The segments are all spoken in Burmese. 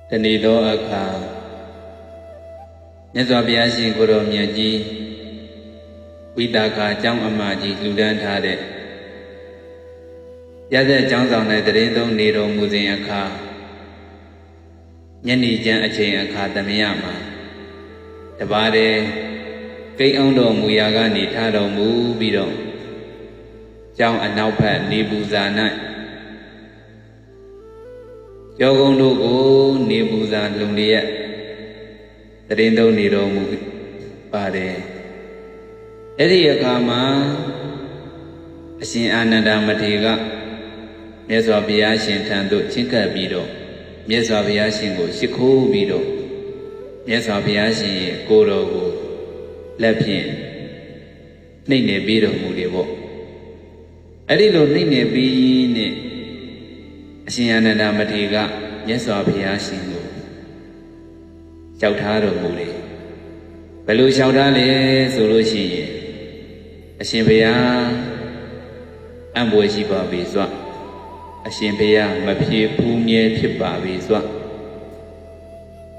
တဏီသောအခါမြတ်စွာဘုရားရှင်ကိုရောမြတ်ကြီးဝိတာကာကျောင်းအမကြီးလှူဒန်းထားတဲ့ရသက်ကျောင်းဆောင်၌တရင်သုံးနေတော်မူစဉ်အခါညနေကျမ်းအချိန်အခါသမယမှာတပါးတည်းကိန်းအောင်တော်မူရာကနေထားတော်မူပြီးတော့ကျောင်းအနောက်ဘက်နေပူဇာ၌ကျောကုန်းတို့ကိုနေပူဇာလုံလျက်တရင်သုံးနေတော်မူပါတယ်အဲ့ဒီအခါမှာအရှင်အာနန္ဒမထေရကမြတ်စွာဘုရားရှင်ထံသို့ချဉ်းကပ်ပြီးတော့မြတ်စွာဘုရားရှင်ကိုရှိခိုးပြီးတော့မြတ်စွာဘုရားရှင်ရဲ့ကိုယ်တော်ကိုလက်ဖြင့်နှိမ့်နေပြီးတော်မူတယ်ပေါ့အဲ့ဒီလိုနှိမ့်နေပြီးနဲ့အရှင်အာနန္ဒမထေရကမြတ်စွာဘုရားရှင်ကိုလျှောက်ထားတော်မူတယ်ဘယ်လိုလျှောက်ထားလဲဆိုလို့ရှိရင်အရှင်ဘုရားအံ့ဘွယ်ရှိပါပြီစွာအရှင်ဘုရားမပြေဖူးမြဲဖြစ်ပါပြီစွာ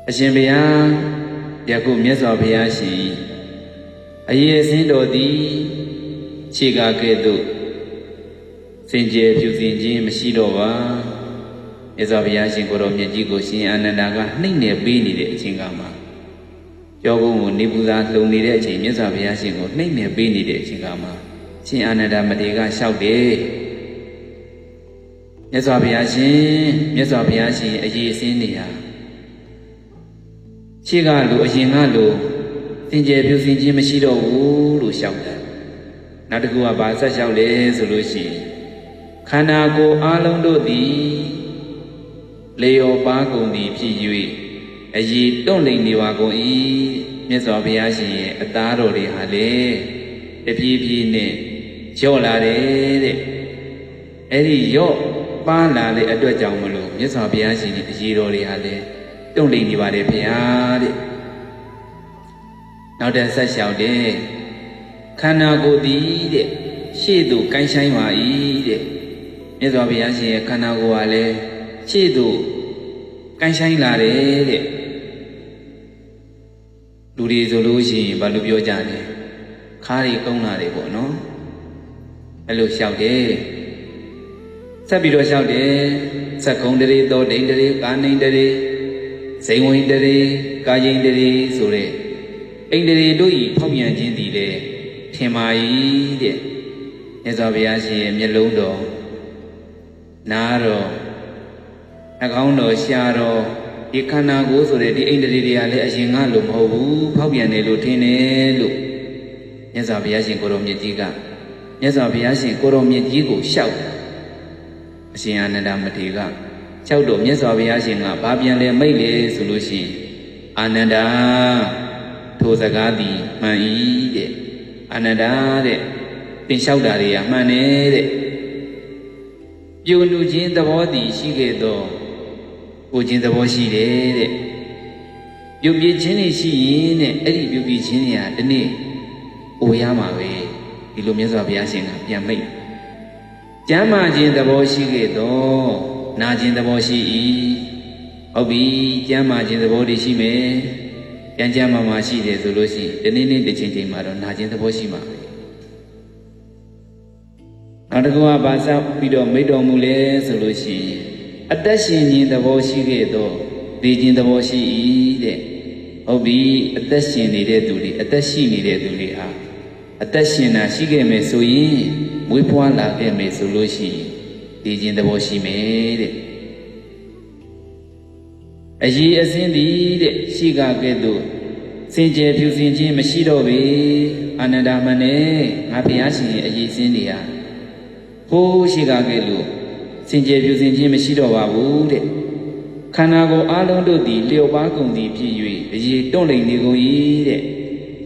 အရှင်ဘုရားယခုမြတ်စွာဘုရားရှင်အရေးအစင်းတော်သည်ခြေကားကဲ့သို့စင်ကြယ်ဖြူစင်ခြင်းမရှိတော့ပါမြတ်စွာဘုရားရှင်ကိုတော်မြတ်ကြီးကိုရှင်အာနန္ဒာကနှိမ့်နေပေးနေတဲ့အချိန်ကမှာကျောကုန်းကိုနေပူဇာလှုံနေတဲ့အချိန်မြတ်စွာဘုရားရှင်ကိုနှိမ့်နေပေးနေတဲ့အချိန်ကမှာရှင်အာနန္ဒမထေရကလျှောက်တယ်မြတ်စွာဘုရားရှင်အရေးအစင်းနေဟာခြေကလိုအရင်ကလိုသင်္ကြန်ပြုစင်ခြင်းမရှိတော့ဘူးလို့လျှောက်တယ်နောက်တစ်ခုကဘာဆက်လျှောက်လဲဆိုလို့ရှိရင်ခန္ဓာကိုယ်အလုံးတို့သည်လေယောပါကုန်သည်ဖြစ်၍အရေးတွန့်လိမ်နေပါကုန်၏မြတ်စွာဘုရားရှင်ရဲ့အသားတော်တွေဟာလေတပြေးပြေးနဲ့ကြော့လာတယ်တဲ့အဲ့ဒီရော့ပါလာတဲ့အတွက်ကြောင့်မလို့မြတ်စွာဘုရားရှင်ရဲ့အရေးတော်တွေဟာလေတွန့်လိမ်နေပါတယ်ဗျာတဲ့နောက်တဲ့ဆက်လျှောက်တယ်ခန္ဓာကိုယ်သည်တဲ့ရှေ့သို့ကိုင်းဆိုင်ပါ၏တဲ့မြတ်စွာဘုရားရှင်ရဲ့ခန္ဓာကိုယ်ဟာလေရှေ့သို့ကိုင်းဆိုင်လာတယ်တဲ့လူတွေဆိုလို့ရှိရင်ဘာလို့ပြောကြလဲခါးတွေကုန်းလာတယ်ပေါ့နော်အဲ့လိုလျှောက်တယ်ဆက်ပြီးတော့လျှောက်တယ်စက်ကုံတရေသောဒိန်တရေကာနိန်တရေဇိန်ဝိန်တရေကာယိန်တရေဆိုတဲ့အိန္ဒြေတို့ဤဖောက်ပြန်ခြင်းသည်လေထင်ပါ၏တဲ့မြတ်စွာဘုရားရှင်ရဲ့မျက်လုံးတော်နားတော်နှာခေါင်းတော်ရှားတော်ဒီခန္ဓာကိုယ်ဆိုတဲ့ဒီအိန္ဒြေတွေကလည်းအရင်ကလိုမဟုတ်ဘူးဖောက်ပြန်တယ်လို့ထင်တယ်လို့မြတ်စွာဘုရားရှင်ကိုရောမြတ်ကြီးကမြတ်စွာဘုရားရှင်ကိုရောမြတ်ကြီးကိုလျှောက်အရှင်အာနန္ဒမထေရကလျှောက်တော့မြတ်စွာဘုရားရှင်ကဘာပြန်လဲမိတ်လေဆိုလို့ရှိရင်အာနန္ဒာထိုစကားသည်မှန်၏တဲ့အာနန္ဒာတဲ့သင်လျှောက်တာတွေကမှန်တယ်တဲ့ပြုနုခြင်းသဘောသည်ရှိခဲ့သောကိုခြင်းသဘောရှိတယ်တဲ့ပြုပြခြင်းတွေရှိရင်တဲ့အဲ့ဒီပြုပြခြင်းတွေဟာဒီနေ့အိုရမှာပဲဒီလိုမြတ်စွာဘုရားရှင်ကပြန်မိတ်ကျမ်းမာခြင်းသဘောရှိခဲ့သောနာခြင်းသဘောရှိ၏ဟုတ်ပြီကျမ်းမာခြင်းသဘောတွေရှိမယ်ကျမ်းမာရှိတယ်ဆိုလို့ရှိရင်ဒီနေ့တစ်ချိန်ချိန်မှာတော့နာခြင်းသဘောရှိမှာပဲနောက်တစ်ခုကဘာသာပြီးတော့မိတ်တော်မူလဲဆိုလို့ရှိရင်အသက်ရှင်ခြင်းသဘောရှိခဲ့တော့ဒီခြင်းသဘောရှိ၏တဲ့ဟုတ်ပြီအသက်ရှင်နေတဲ့သူတွေအသက်ရှိနေတဲ့သူတွေဟာအသက်ရှင်တာရှိခဲ့မယ်ဆိုရင်မွေးဖွားလာခဲ့မယ်ဆိုလို့ရှိရင်ဒီခြင်းသဘောရှိမယ်တဲ့အရေးအစင်းသည်တဲ့ရှိကကဲ့သို့စင်ကြယ်ဖြူစင်ခြင်းမရှိတော့ပေအာနန္ဒာမနဲ့ငါဘုရားရှင်ရဲ့အရေးအစင်းတွေဟာဟိုးရှိကကဲ့သို့စင်ကြယ်ဖြူစင်ခြင်းမရှိတော့ပါဘူးတဲ့ခန္ဓာကိုယ်အလုံးတို့သည်လျော့ပါကုန်သည်ဖြစ်၍အရေးတွန့်လိမ်နေကုန်၏တဲ့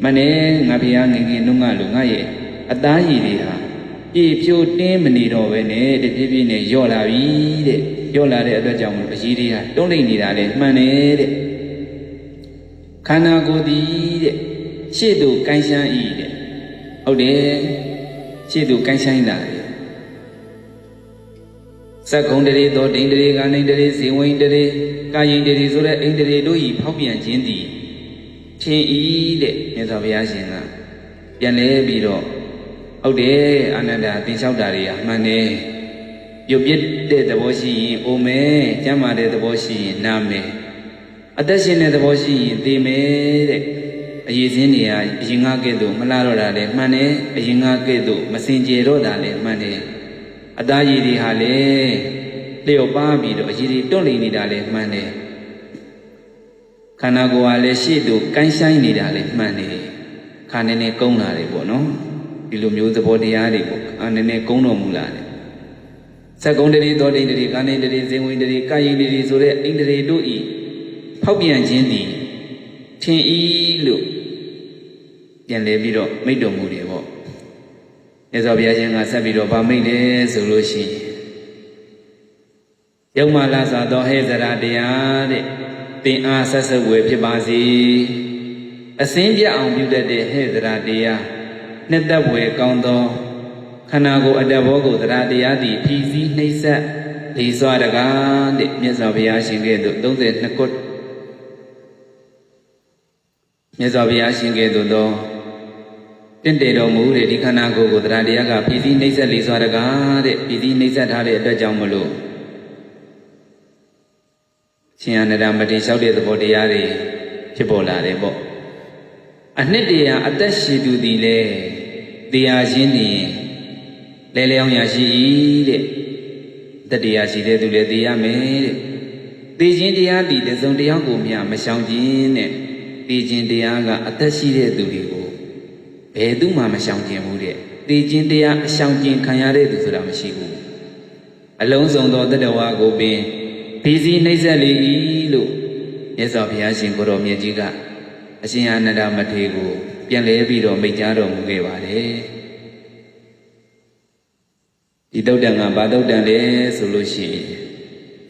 မနဲ့ငါဘုရားငယ်ငယ်နှုံးကလိုငါရဲ့အသားရည်တွေဟာပြေဖြိုးတင်းမနေတော့ပဲနဲ့တပြေးပြေးနဲ့ယော့လာပြီတဲ့ယော့လာတဲ့အတွက်ကြောင့်အရေးတွေဟာတွန့်လိမ်နေတာလေမှန်တယ်တဲ့ခန္ဓာကိုယ်သည်တဲ့ရှေ့သို့ကိုင်းဆိုင်၏တဲ့ဟုတ်တယ်ရှေ့သို့ကိုင်းဆိုင်လာတယ် စက္ကုံတရေသောဒိန်တရေကာနိန်တရေဇေဝိန်တရေကာယိန်တရေဆိုတဲ့အိန္ဒြေတို့ဤဖောက်ပြန်ခြင်းသည်ထင်ဤတဲ့မြတ်စွာဘုရားရှင်ကပြန်လဲပြီးတော့ဟုတ်တယ်အာနန္ဒာသင်လျှောက်တာတွေအမှန်တယ်ပြုတ်ပြစ်တဲ့သဘောရှိရင်အိုမယ်ကျမ်းမာတဲ့သဘောရှိရင်နာမယ်အသက်ရှင်တဲ့သဘောရှိရင်သေမယ်တဲ့အရေးစင်းတွေကအရင်ကကဲ့သို့မလှတော့တာလည်းမှန်တယ်အရင်ကကဲ့သို့မစင်ကြယ်တော့တာလည်းမှန်တယ်အသားရည်တွေဟာလည်းလျော့ပါပြီးတော့အရည်တွေတွန့်လိမ့်နေတာလည်းမှန်တယ်ခန္ဓာကိုယ်ဟာလည်းရှေ့သို့ကိုင်းဆိုင်နေတာလည်းမှန်တယ်ခါနေနေကုန်းလာတယ်ပေါ့နော်ဒီလိုမျိုးသဘောတရားတွေပေါ့အာနေနေကုန်းတော်မူလာတယ်စက္ကုံတရေသောဒိန်တရေကာနိန်တရေဇေဝိန်တရေကာယိန်တရေဆိုတဲ့အိန္ဒြေတို့ဤဖောက်ပြန်ခြင်းသည်ထင်ဤလို့ပြန်လဲပြီးတော့မိတ်တော်မူတယ်ပေါ့မြတ်စွာဘုရားရှင်ကဆက်ပြီးတော့ဗာမိတ်တယ်ဆိုလို့ရှိရင်ယုံမလာစွာသောဟဲ့ဇရာတရားတဲ့သင်အားဆက်ဆက်ဝယ်ဖြစ်ပါစေအစင်းပြအောင်ပြုတတ်တဲ့ဟဲ့ဇရာတရားနှစ်သက်ဝယ်ကောင်းသောခန္ဓာကိုယ်အတ္တဘောကိုသရတရားသည်ဖြည်းစည်းနှိမ့်ဆက်လေးစွာတကားတဲ့မြတ်စွာဘုရားရှင်ကဲ့သို့32ခုမြတ်စွာဘုရားရှင်ကဲ့သို့သောတင့်တယ်တော်မူတဲ့ဒီခန္ဓာကိုယ်ကိုသရတရားကဖြည်းစည်းနှိမ့်ဆက်လေးစွာတကားတဲ့ဖြည်းစည်းနှိမ့်ဆက်ထားတဲ့အတွက်ကြောင့်မလို့ရှင်အနန္ဒမတိလျှောက်တဲ့သဘောတရားတွေဖြစ်ပေါ်လာတယ်ပေါ့အနှစ်တရားအသက်ရှိသူသည်လေတရားချင်းနေလဲလျောင်းရရှိ၏တဲ့တတရားရှိတဲ့သူလည်းသိရမယ်တဲ့သိခြင်းတရားဒီတစုံတယောက်ကိုမျှမရှောင်ခြင်းနဲ့သိခြင်းတရားကအသက်ရှိတဲ့သူတွေကိုဘယ်သူမှမရှောင်ခြင်းဘူးတဲ့သိခြင်းတရားအရှောင်ခြင်းခံရတဲ့သူဆိုတာမရှိဘူးအလုံးစုံသောတတဝါကိုပင်ဖြည်းစည်းနှိမ့်ဆက်လေ၏လို့မြတ်စွာဘုရားရှင်ကိုရောမြတ်ကြီးကအရှင်အာနန္ဒမထေရကိုပြန်လဲပြီးတော့မိန့်ကြားတော်မူခဲ့ပါတယ်ဒီတုတ်တန်ကဘာတုတ်တန်လဲဆိုလို့ရှိရင်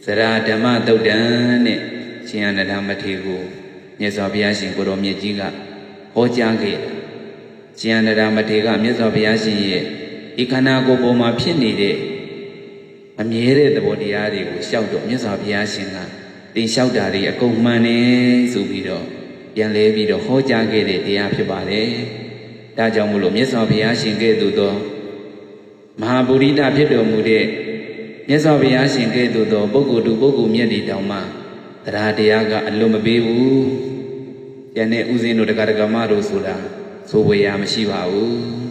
ဇရာဓမ္မတုတ်တန်နဲ့ရှင်အနန္ဒမထေရကိုမြတ်စွာဘုရားရှင်ကိုရောမြတ်ကြီးကဟောကြားခဲ့တယ်ရှင်အနန္ဒမထေရကမြတ်စွာဘုရားရှင်ရဲ့ဒီခန္ဓာကိုယ်ပေါ်မှာဖြစ်နေတဲ့အမြဲတဲ့သဘောတရားတွေကိုရှောက်တော့မြတ်စွာဘုရားရှင်ကသင်လျှောက်တာတွေအကုန်မှန်တယ်ဆိုပြီးတော့ပြန်လဲပြီးတော့ဟောကြားခဲ့တဲ့တရားဖြစ်ပါတယ်ဒါကြောင့်မို့လို့မြတ်စွာဘုရားရှင်ကဲ့သို့သောမဟာဗုဒ္ဓဖြစ်တော်မူတဲ့မြတ်စွာဘုရားရှင်ကဲ့သို့သောပုဂ္ဂိုလ်သူပုဂ္ဂိုလ်မြတ်တွေတောင်မှတရားတရားကအလွန်မပေးဘူး။ယနေ့ဥစဉ်တို့တရားဓမ္မတို့ဆိုတာဆိုဝေရမရှိပါဘူး